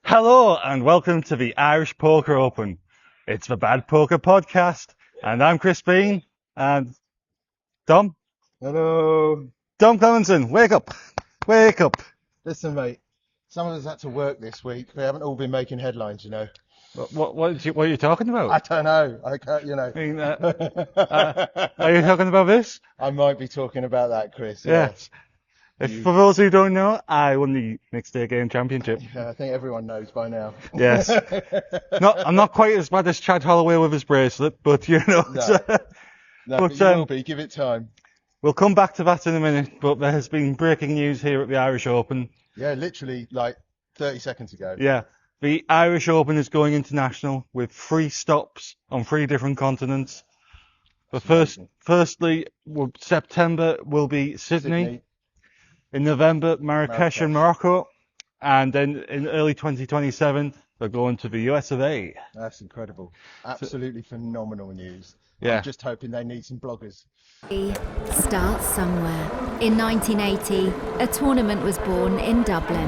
Hello and welcome to the Irish Poker Open. It's the Bad Poker Podcast, and I'm Chris Bean and Dom. Hello. Dom Clemenson, wake up. Wake up. Listen, mate, some of us had to work this week. We haven't all been making headlines, you know. What are you talking about? I don't know. I can't, you know. I mean, are you talking about this? I might be talking about that, Chris. Yes. For those who don't know, I won the Mixed Day Game Championship. Yeah, I think everyone knows by now. Yes. I'm not quite as bad as Chad Holloway with his bracelet, but you know. No, but you will be. Give it time. We'll come back to that in a minute, but there has been breaking news here at the Irish Open. Yeah, literally like 30 seconds ago. Yeah. The Irish Open is going international with 3 stops on 3 different continents. Firstly, September will be Sydney. In November, Marrakech and Morocco. And then in early 2027, they're going to the US of A. That's incredible. Absolutely phenomenal news. Yeah. I'm just hoping they need some bloggers. Start somewhere. In 1980, a tournament was born in Dublin.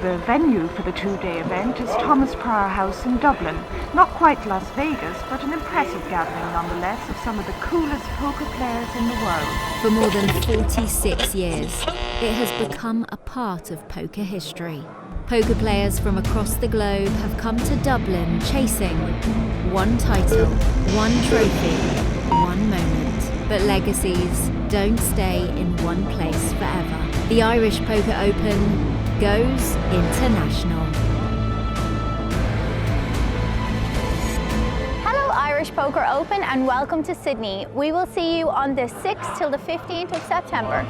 The venue for the 2-day event is Thomas Prior House in Dublin. Not quite Las Vegas, but an impressive gathering nonetheless of some of the coolest poker players in the world. For more than 46 years, it has become a part of poker history. Poker players from across the globe have come to Dublin chasing one title, one trophy, one moment. But legacies don't stay in one place forever. The Irish Poker Open goes international. Hello Irish Poker Open and welcome to Sydney. We will see you on the 6th till the 15th of September.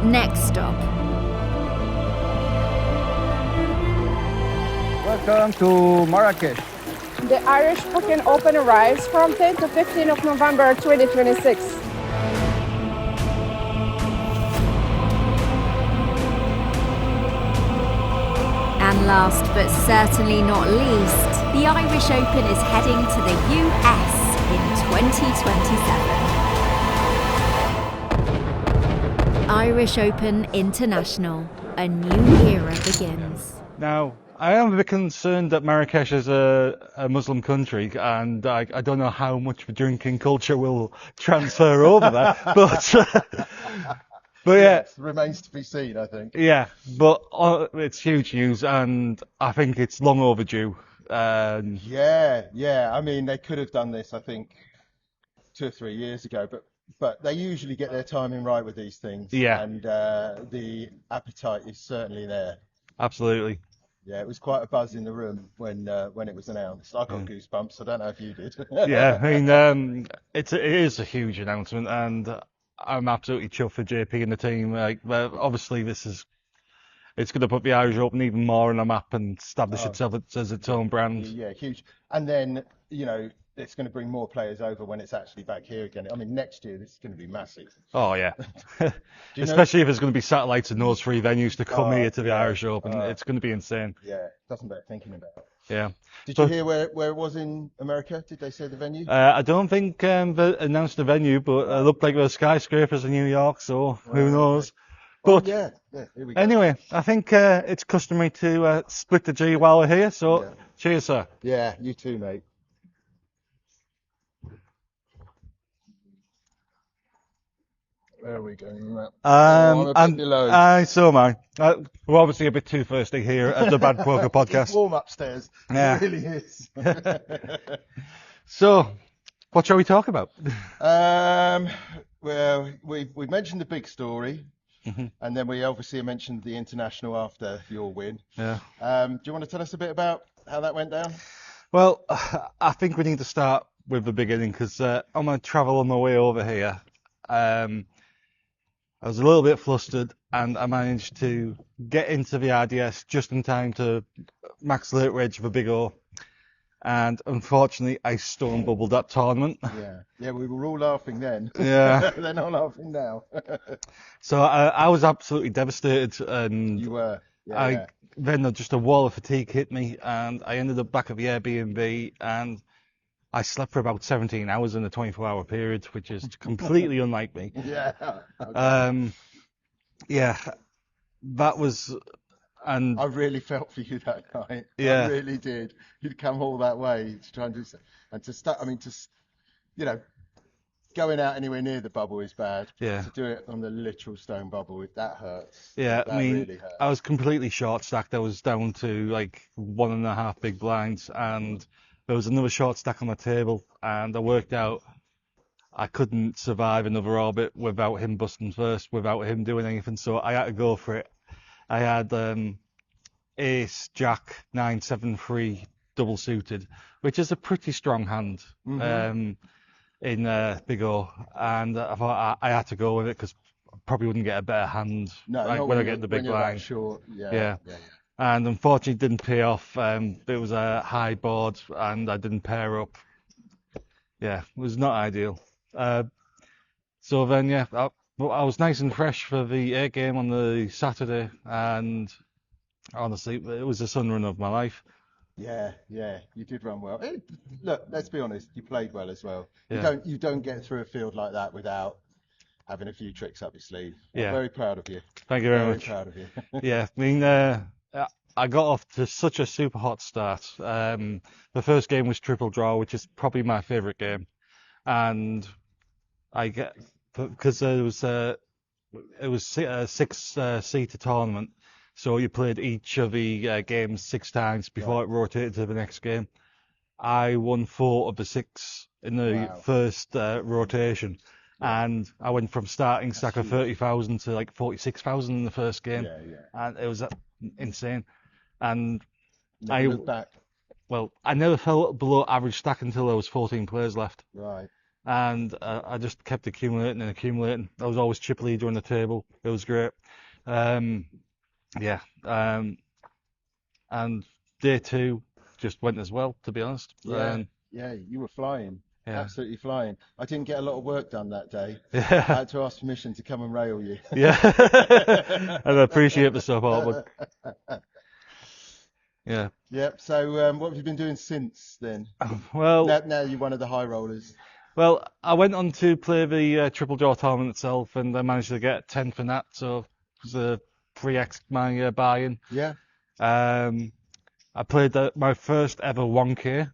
Next stop. Welcome to Marrakech. The Irish Poker Open arrives from 10 to 15 of November 2026. And last but certainly not least, the Irish Open is heading to the US in 2027. Irish Open International, a new era begins. Now, I am a bit concerned that Marrakech is a Muslim country, and I don't know how much the drinking culture will transfer over there. But yeah, It remains to be seen, I think. yeah. But it's huge news, and I think it's long overdue. Yeah. I mean, they could have done this, I think, 2 or 3 years ago, but they usually get their timing right with these things. Yeah. And the appetite is certainly there. Absolutely. Yeah, it was quite a buzz in the room when it was announced. I got goosebumps. I don't know if you did. Yeah, I mean, it is a huge announcement, and I'm absolutely chuffed for JP and the team. Obviously, it's going to put the Irish Open even more on the map and establish itself as its own brand. Yeah, huge. And then, you know, it's going to bring more players over when it's actually back here again. I mean, next year, this is going to be massive. Oh, yeah. you Especially if there's going to be satellites in those 3 venues to come here to the yeah. Irish Open. It's going to be insane. Yeah, doesn't bear thinking about. Yeah. Did you hear where it was in America? Did they say the venue? I don't think they announced the venue, but it looked like there were skyscrapers in New York, so who knows. But yeah, here we go. anyway, I think it's customary to split the G while we're here, so cheers, sir. Yeah, you too, mate. Where are we going? I'm a bit below. So am I. We're obviously a bit too thirsty here at the Bad Poker Podcast. It's warm upstairs. Yeah. It really is. So, what shall we talk about? Well, we've mentioned the big story, and then we obviously mentioned the international after your win. Yeah. Do you want to tell us a bit about how that went down? Well, I think we need to start with the beginning because on my travel on my way over here, I was a little bit flustered and I managed to get into the RDS just in time to max late reg for Big O. and unfortunately I stone bubbled that tournament. Yeah, we were all laughing then. Yeah. They're not laughing now. So I was absolutely devastated, and You were. then just a wall of fatigue hit me, and I ended up back at the Airbnb, and I slept for about 17 hours in a 24-hour period, which is completely unlike me. Yeah. Okay. Yeah, that was, and I really felt for you that night. Yeah. I really did. You'd come all that way to try and do, and to start. I mean, you know, going out anywhere near the bubble is bad. Yeah. To do it on the literal stone bubble, that hurts. yeah, That I mean, really hurts. I was completely short stacked. I was down to like 1.5 big blinds, and there was another short stack on the table, and I worked out I couldn't survive another orbit without him busting first, without him doing anything. So I had to go for it. I had ace, jack, 9, 7, 3, double suited, which is a pretty strong hand in Big O. And I thought I had to go with it because I probably wouldn't get a better hand No, like not when I when get the big you're that blind. short. Yeah. And unfortunately, it didn't pay off. It was a high board, and I didn't pair up. Yeah, it was not ideal. So then, yeah, I was nice and fresh for the A game on the Saturday, and honestly, it was the sun run of my life. Yeah, you did run well. Look, let's be honest, you played well as well. Yeah. You don't get through a field like that without having a few tricks up your sleeve. I'm Yeah. very proud of you. Thank you very Very much. proud of you. Yeah, I mean, I got off to such a super hot start. The first game was triple draw, which is probably my favourite game, and because it was a 6-seater tournament, so you played each of the games 6 times before it rotated to the next game. I won 4 of the 6 in the Wow. first rotation, and I went from starting stack of 30,000 to like 46,000 in the first game, and it was insane. And Never look back. I never fell below average stack until there was 14 players left. Right. And I just kept accumulating and accumulating. I was always chip leader on the table. It was great. Yeah. And day 2 just went as well, to be honest. Yeah, you were flying. Yeah. Absolutely flying. I didn't get a lot of work done that day. I Yeah. had to ask permission to come and rail you. Yeah. And I appreciate the support, but yeah. Yep. So, what have you been doing since then? Well, Now you're one of the high rollers. Well, I went on to play the triple draw tournament itself, and I managed to get 10th in that, so it was a 3x my buy-in. Yeah. I played my first ever 1K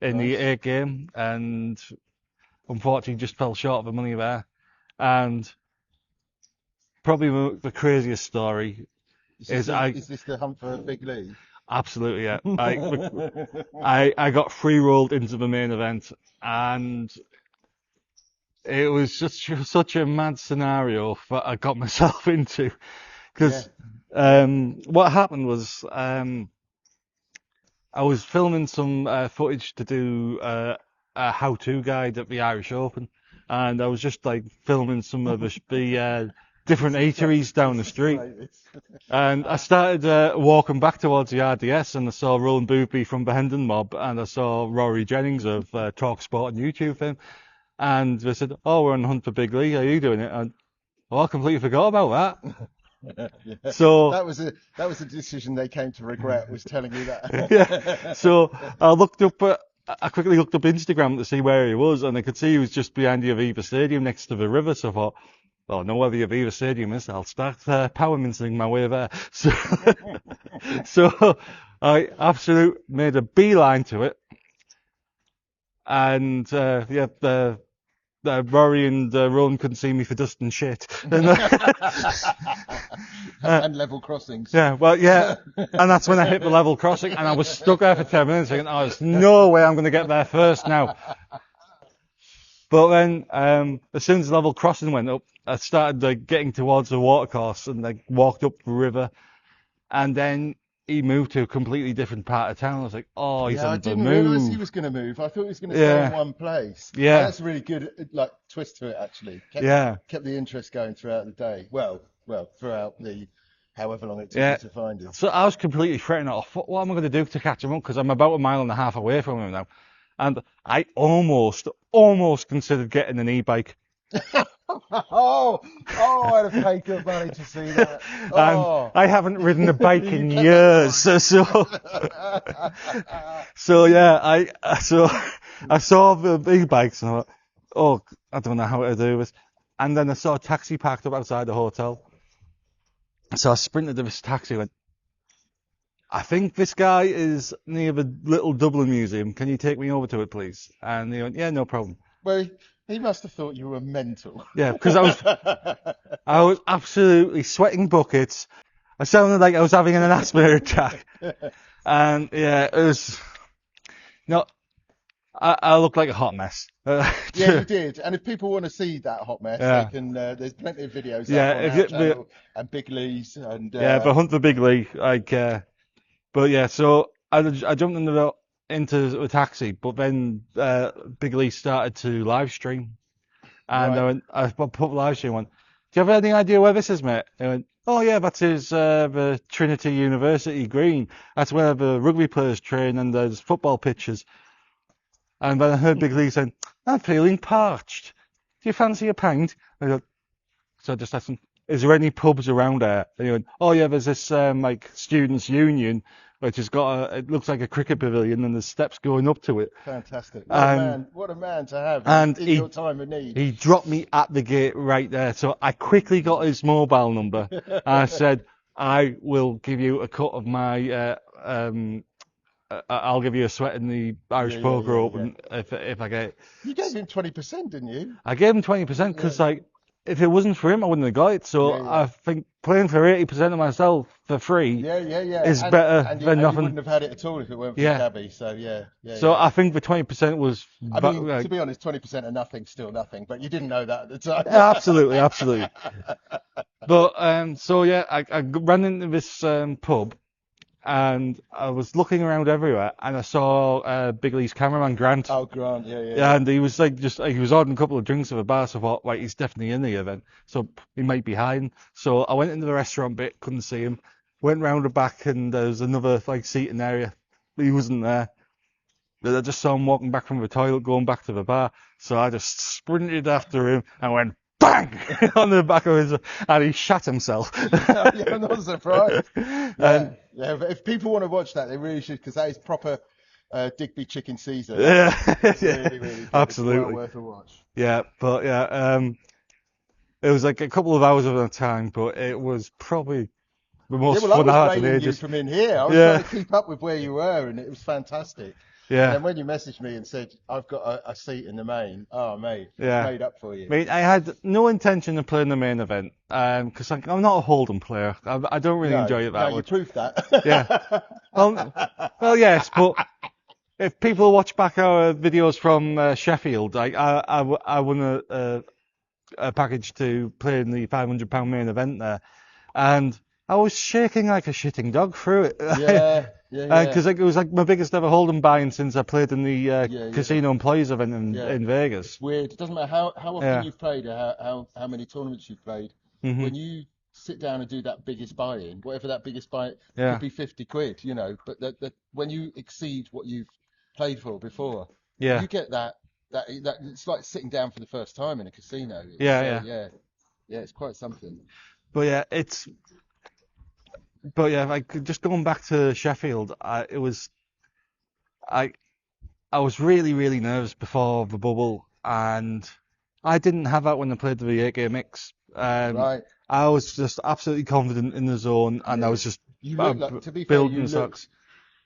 in the A game, and unfortunately just fell short of the money there. And probably the craziest story is this the hunt for a big league? Absolutely, yeah. I got free rolled into the main event, and it was just such a mad scenario that I got myself into. Because what happened was I was filming some footage to do a how-to guide at the Irish Open, and I was just like filming some of the different eateries down the street. And I started walking back towards the RDS, and I saw Roland Boothby from the Hendon Mob, and I saw Rory Jennings of Talk Sport and YouTube fame. And they said, "Oh, we're on the hunt for Big Lee. Are you doing it?" And I completely forgot about that. So that was a decision they came to regret, was telling you that. yeah. So I quickly looked up Instagram to see where he was, and I could see he was just behind the Aviva Stadium next to the river. So I thought, well, I know where the Aviva Stadium is. I'll start power mincing my way there. So I absolutely made a beeline to it. And Rory and Rowan couldn't see me for dust and shit. And level crossings. Yeah, well, yeah. And that's when I hit the level crossing, and I was stuck there for 10 minutes thinking, oh, there's no way I'm going to get there first now. But then, as soon as the level crossing went up, I started getting towards the watercourse and walked up the river, and then he moved to a completely different part of town. I was like, oh, he's on the move. I didn't realise he was going to move. I thought he was going to stay in one place. Yeah. That's a really good twist to it, actually. Kept the interest going throughout the day. Well, throughout the however long it took Yeah. you to find him. So I was completely threatened off. What am I going to do to catch him up? Because I'm about 1.5 miles away from him now. And I almost considered getting an e-bike. I'd have paid good money to see that. And Oh. I haven't ridden a bike in You kept years. that So yeah, I saw the e-bikes and I thought, oh, I don't know how to do this. And then I saw a taxi parked up outside the hotel. So I sprinted to this taxi and went, I think this guy is near the Little Dublin Museum. Can you take me over to it, please? And he went, yeah, no problem. Well, he must have thought you were mental. Yeah, because I was absolutely sweating buckets. I sounded like I was having an asthma attack. And yeah, it was, I looked like a hot mess. Yeah, you did. And if people want to see that hot mess, Yeah. they can. There's plenty of videos Yeah, up on if our you- channel and Big Lee's and. Yeah, but Hunt the Big Lee, but yeah, so I jumped into the taxi, but then Big Lee started to live stream, and I put live stream on. Do you have any idea where this is, mate? He went, oh yeah, that is the Trinity University Green. That's where the rugby players train, and there's football pitches. And then I heard Big Lee saying, I'm feeling parched. Do you fancy a pint? So I just asked him, is there any pubs around there? And he went, oh yeah, there's this like students' union, which has got it looks like a cricket pavilion, and there's steps going up to it. Fantastic. What a man to have And in your time of need. He dropped me at the gate right there. So I quickly got his mobile number. And I said, I will give you a cut of my, I'll give you a sweat in the Irish Poker Open if I get it. You gave him 20%, didn't you? I gave him 20% because like, if it wasn't for him, I wouldn't have got it. So I think playing for 80% of myself for free is better than and nothing. You wouldn't have had it at all if it weren't for Gabby. So So I think the 20% was. I mean, to be honest, 20% of nothing's still nothing, but you didn't know that at the time. Absolutely. But so yeah, I ran into this pub. And I was looking around everywhere, and I saw Big Lee's cameraman Grant. Oh, Grant, yeah. And he was like, he was ordering a couple of drinks at the bar, so I thought, right, he's definitely in here then. So he might be hiding. So I went into the restaurant bit, couldn't see him. Went round the back, and there was another like seating area. He wasn't there. But I just saw him walking back from the toilet, going back to the bar. So I just sprinted after him and went bang on the back of his, and he shat himself. Yeah, I'm not surprised. Yeah, but if people want to watch that, they really should, because that is proper Digby chicken Caesar. Yeah, It's really good. absolutely. It's well worth a watch. Yeah, but it was like a couple of hours of the time, but it was probably the most I fun I was had in railing you ages. from in here. I was trying to keep up with where you were, and it was fantastic. And Yeah, then when you messaged me and said, I've got a seat in the main, oh, mate, Yeah. made up for you. I mean, I had no intention of playing the main event, because I'm not a Hold'em player. I don't really enjoy it that You much. proved that. Yeah. Well, yes, but if people watch back our videos from Sheffield, I won a package to play in the £500 main event there, and I was shaking like a shitting dog through it. Yeah. Because it was like my biggest ever Hold'em buy-in since I played in the Casino Employees event in Vegas. It's weird. It doesn't matter how often Yeah. you've played or how many tournaments you've played. Mhm. When you sit down and do that biggest buy-in, whatever that biggest buy-in, Yeah. could be 50 quid, but that when you exceed what you've played for before, Yeah. you get that it's like sitting down for the first time in a casino. Yeah. It's quite something. But yeah, like just going back to Sheffield, I was really, really nervous before the bubble, and I didn't have that when I played the 8-game mix. Right. I was just absolutely confident in the zone, and I was just You look like, to be fair, building the socks.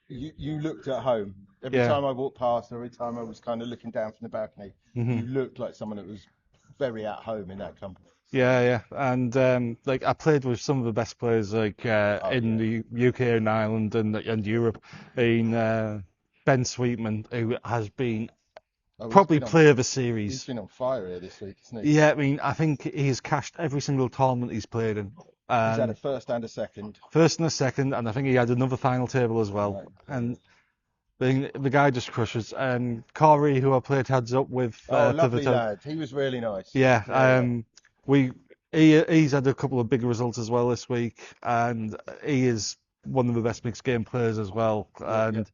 you looked at home. Every Yeah. time I walked past, every time I was kind of looking down from the balcony, Mm-hmm. you looked like someone that was very at home in that company. Yeah, and like I played with some of the best players like in the UK and Ireland and Europe. In Ben Sweetman, who has been probably player of the He's series. been on fire here this week, isn't he? Yeah, I mean, I think he's cashed every single tournament he's played in. He's had a first and a second. First and a second, and I think he had another final table as well. Right. And the guy just crushes. And Corey, who I played heads up with Oh, for lovely the lad. He was really nice. yeah, he's had a couple of big results as well this week, and he is one of the best mixed game players as well. And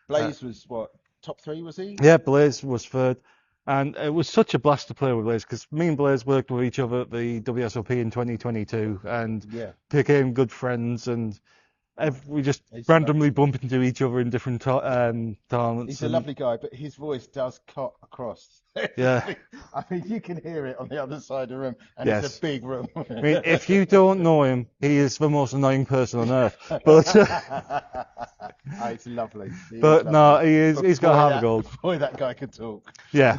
Blaze was what, top 3 was he? yeah, Blaze was third. And it was such a blast to play with Blaze because me and Blaze worked with each other at the WSOP in 2022 and became good friends. And we just randomly bump into each other in different tournaments. He's a lovely guy, but his voice does cut across. Yeah. I mean, you can hear it on the other side of the room, and Yes. it's a big room. I mean, if you don't know him, he is the most annoying person on earth. But It's lovely. but no, he is. He's got half a gold. Boy, that guy could talk. Yeah.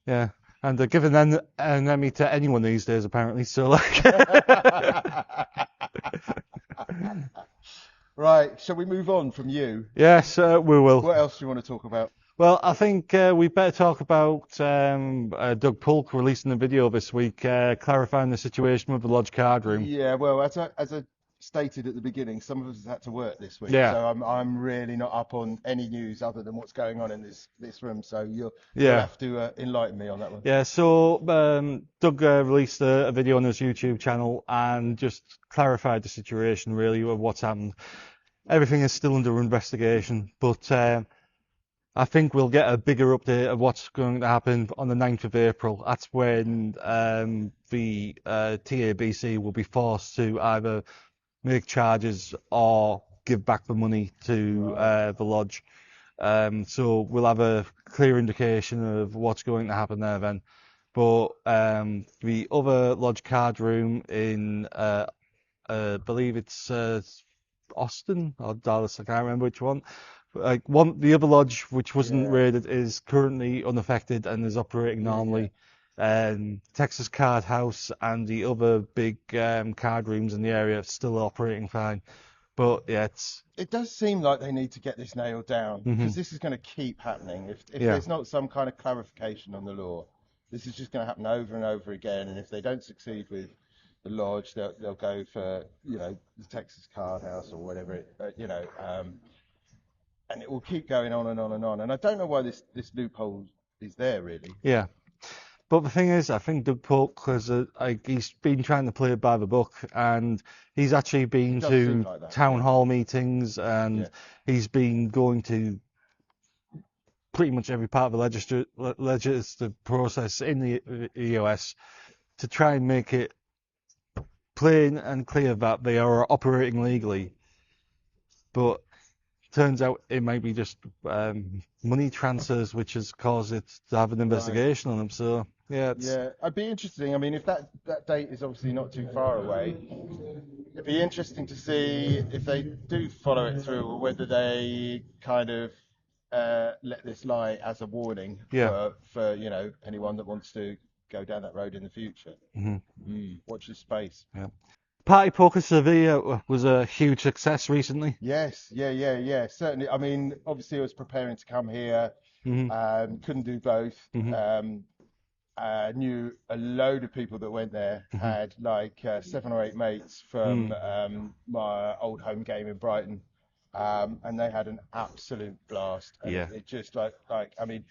Yeah. And they're giving an Emmy to anyone these days, apparently. So, like. Right, shall we move on from you? Yes, we will. What else do you want to talk about? Well, I think we better talk about Doug Polk releasing a video this week clarifying the situation with the Lodge card room. Yeah, well, as I stated at the beginning, some of us had to work this week, Yeah. so I'm really not up on any news other than what's going on in this room. So you'll have to enlighten me on that one. Yeah, so Doug released a video on his YouTube channel and just clarified the situation really of what's happened. Everything is still under investigation, but I think we'll get a bigger update of what's going to happen on the 9th of April. That's when the TABC will be forced to either make charges or give back the money to the lodge. So we'll have a clear indication of what's going to happen there then. But the other lodge card room in, I believe it's Austin or Dallas, I can't remember which one. Like the other lodge which wasn't raided is currently unaffected and is operating normally. Texas Card House and the other big card rooms in the area are still operating fine. But yeah, it does seem like they need to get this nailed down because this is going to keep happening. If there's not some kind of clarification on the law, this is just going to happen over and over again. And if they don't succeed with the lodge, they'll go for the Texas Card House or whatever and it will keep going on and on and on. And I don't know why this loophole is there really. Yeah. But the thing is, I think Doug Polk he's been trying to play it by the book, and he's actually been to town hall meetings, and he's been going to pretty much every part of the legislative process in the EOS to try and make it plain and clear that they are operating legally. But turns out it might be just money transfers which has caused it to have an investigation on them. So yeah, it'd be interesting. I mean, if that date is obviously not too far away, it'd be interesting to see if they do follow it through, or whether they kind of let this lie as a warning for anyone that wants to go down that road in the future. Watch this space. Yeah. Party Poker Sevilla was a huge success recently. Yes, yeah, certainly. I mean, obviously I was preparing to come here, couldn't do both. Knew a load of people that went there, had like 7 or 8 mates from my old home game in Brighton, and they had an absolute blast. And it just like I mean,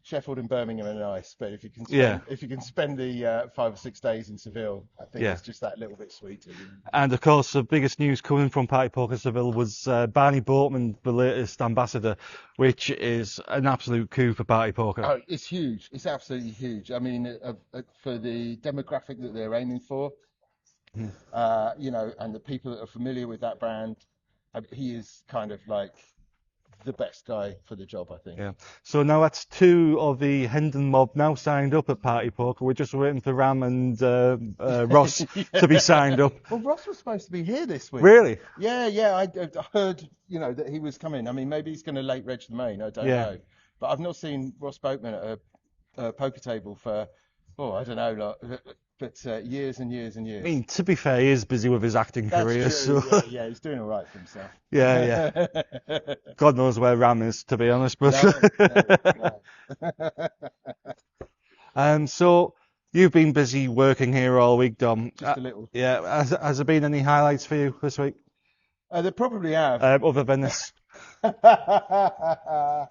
Sheffield and Birmingham are nice, but if you can spend the 5 or 6 days in Seville, I think it's just that little bit sweeter. And of course, the biggest news coming from Party Poker Seville was Barney Boatman, the latest ambassador, which is an absolute coup for Party Poker. Oh, it's huge. It's absolutely huge. I mean, for the demographic that they're aiming for, and the people that are familiar with that brand, he is kind of like the best guy for the job, I think. Yeah. So now that's 2 of the Hendon mob now signed up at Party Poker. We're just waiting for Ram and Ross to be signed up. Well, Ross was supposed to be here this week. Really? Yeah. I heard, that he was coming. I mean, maybe he's going to late reg the main. I don't know. But I've not seen Ross Boatman at a poker table for, I don't know, but years and years and years. I mean, to be fair, he is busy with his acting career. True. So Yeah, he's doing all right for himself. Yeah. God knows where Ram is, to be honest. But No. So you've been busy working here all week, Dom. Just a little. Yeah. Has there been any highlights for you this week? They probably have. Other than this Yeah,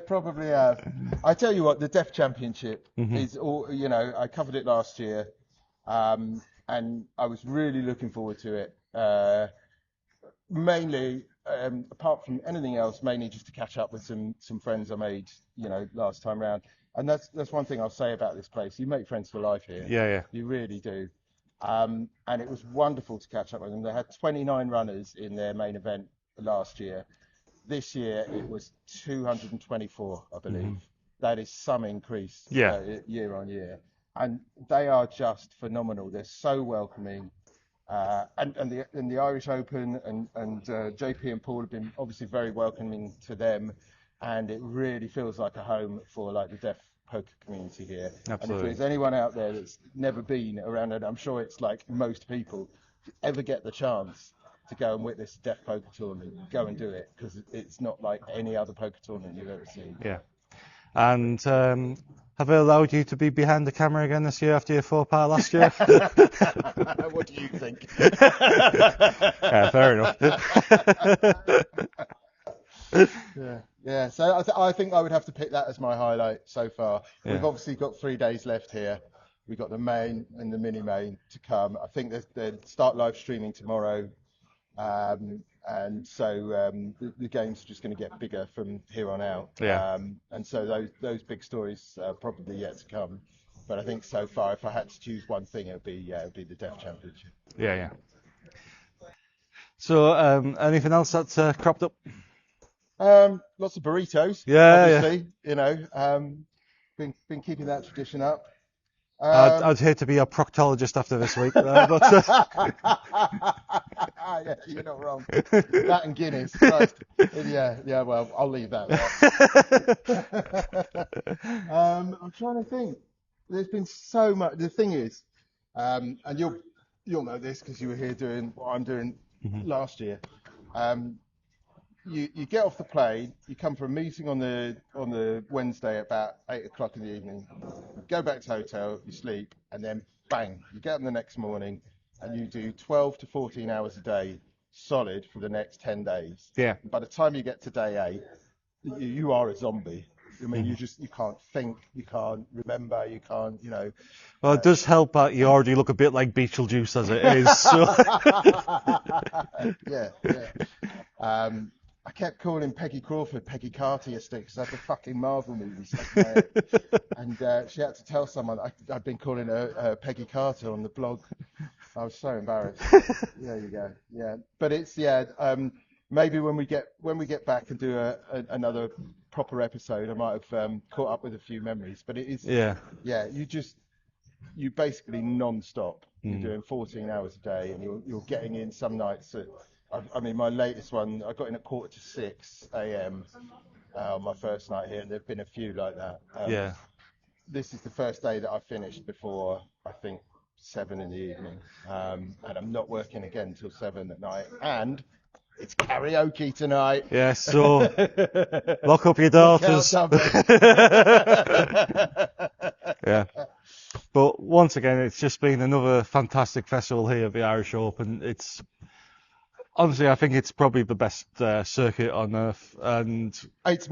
probably have. I tell you what, the Deaf Championship Mm-hmm. is all, you know, I covered it last year, and I was really looking forward to it. Mainly, apart from anything else, mainly just to catch up with some friends I made, you know, last time round. And that's one thing I'll say about this place. You make friends for life here. Yeah, yeah. You really do. And it was wonderful to catch up with them. They had 29 runners in their main event last year. This year it was 224, I believe. That is some increase Yeah. year on year. And they are just phenomenal. They're so welcoming. And the Irish Open and JP and Paul have been obviously very welcoming to them, and it really feels like a home for like the deaf poker community here. Absolutely. And if there's anyone out there that's never been around it, I'm sure it's like most people, if you ever get the chance to go and witness a deaf poker tournament, go and do it, because it's not like any other poker tournament you've ever seen. Yeah. And have they allowed you to be behind the camera again this year after your 4-part last year? What do you think? Yeah, fair enough. Yeah. So I think I would have to pick that as my highlight so far. Yeah. We've obviously got 3 days left here. We've got the main and the mini main to come. I think they start live streaming tomorrow. And so the game's just going to get bigger from here on out. Yeah. And so those big stories are probably yet to come. But I think so far, if I had to choose one thing, it'd be the Deaf Championship. Yeah. So anything else that's cropped up? Lots of burritos. Yeah. Obviously, you know, been keeping that tradition up. I'd hate to be a proctologist after this week, but yeah, you're not wrong. That and Guinness, Christ. Yeah. Well, I'll leave that there. I'm trying to think. There's been so much. The thing is, and you'll know this because you were here doing what I'm doing last year. You get off the plane, you come for a meeting on the Wednesday at about 8 o'clock in the evening, you go back to the hotel, you sleep, and then bang, you get up the next morning and you do 12 to 14 hours a day solid for the next 10 days. Yeah. By the time you get to day 8, you are a zombie. I mean, you can't think, you can't remember, you can't, you know. Well, it does help that you already look a bit like Beetlejuice as it is. So. Yeah. I kept calling Peggy Crawford Peggy Carter yesterday because I had the fucking Marvel movie stuck in my head. And she had to tell someone I'd been calling her Peggy Carter on the blog. I was so embarrassed. There you go. Yeah, but it's maybe when we get back and do another proper episode, I might have caught up with a few memories. But it is you basically non-stop. You're doing 14 hours a day, and you're getting in some nights at. I mean, my latest one, I got in at 5:45 a.m. On my first night here, and there've been a few like that. This is the first day that I finished before, I think, 7 in the evening, and I'm not working again until 7 at night, and it's karaoke tonight. Yeah, so lock up your daughters. Yeah. But once again, it's just been another fantastic festival here at the Irish Open. Honestly, I think it's probably the best circuit on earth, and it's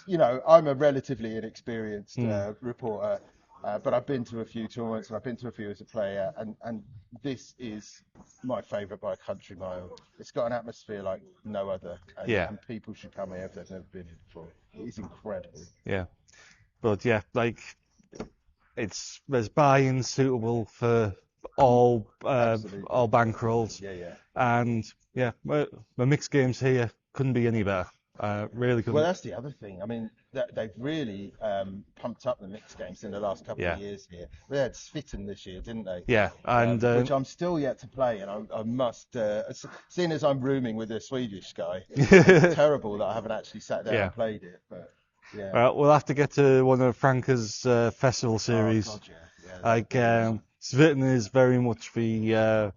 you know, I'm a relatively inexperienced reporter, but I've been to a few tournaments and I've been to a few as a player, and this is my favourite by a country mile. It's got an atmosphere like no other, and people should come here if they've never been here before. It is incredible. Yeah, but yeah, like there's buy-in suitable for all bankrolls. Yeah. And yeah, the mixed games here couldn't be any better. Really couldn't. Well, that's the other thing. I mean, they've really pumped up the mixed games in the last couple of years here. They had Svitten this year, didn't they? Yeah, and which I'm still yet to play, and I must. Seeing as I'm rooming with a Swedish guy, it's terrible that I haven't actually sat down and played it. But yeah, we'll have to get to one of Franca's festival series. Oh, God, yeah. Svitten is very much the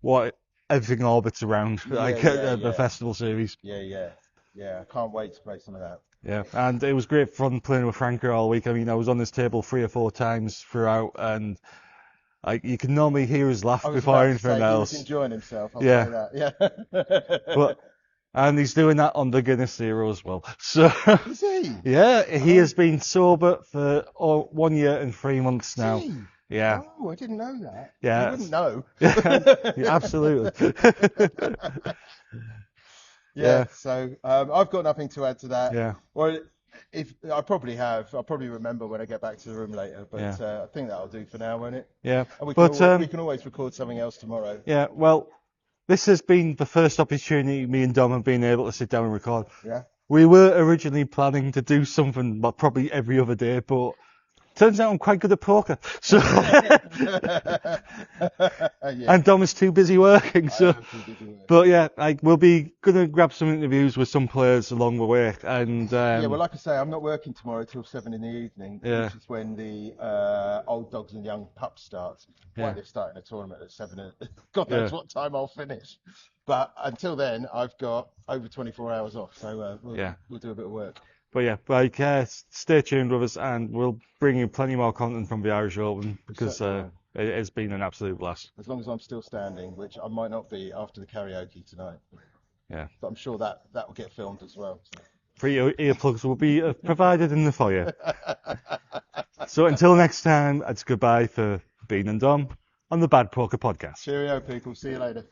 what everything orbits around, the festival series. Yeah. I can't wait to play some of that. Yeah, and it was great fun playing with Franca all week. I mean, I was on this table 3 or 4 times throughout, and you can normally hear his laugh before anything else. He was enjoying himself. I'll say that. Yeah. But And he's doing that on the Guinness Zero as well. So, Is he? yeah, he has been sober for 1 year and 3 months now. Is he? Yeah. Oh, I didn't know that. Yeah. You wouldn't know. Yeah, absolutely. Yeah. So I've got nothing to add to that. Yeah. Well, if I probably have, I'll probably remember when I get back to the room later. But I think that'll do for now, won't it? Yeah. And we But we can always record something else tomorrow. yeah. Well, this has been the first opportunity me and Dom have been able to sit down and record. Yeah. We were originally planning to do something, but probably every other day, but turns out I'm quite good at poker. So and Dom is too busy working. So, but yeah, we'll be gonna grab some interviews with some players along the way. And yeah, well, like I say, I'm not working tomorrow till 7 in the evening, which is when the Old Dogs and Young Pups starts. Why they're starting a tournament at 7? God knows what time I'll finish. But until then, I've got over 24 hours off, so we'll do a bit of work. But yeah, stay tuned with us, and we'll bring you plenty more content from the Irish Open because it has been an absolute blast. As long as I'm still standing, which I might not be after the karaoke tonight. Yeah. But I'm sure that will get filmed as well. So. Free earplugs will be provided in the foyer. So until next time, it's goodbye for Bean and Dom on the Bad Poker Podcast. Cheerio, people. See you later.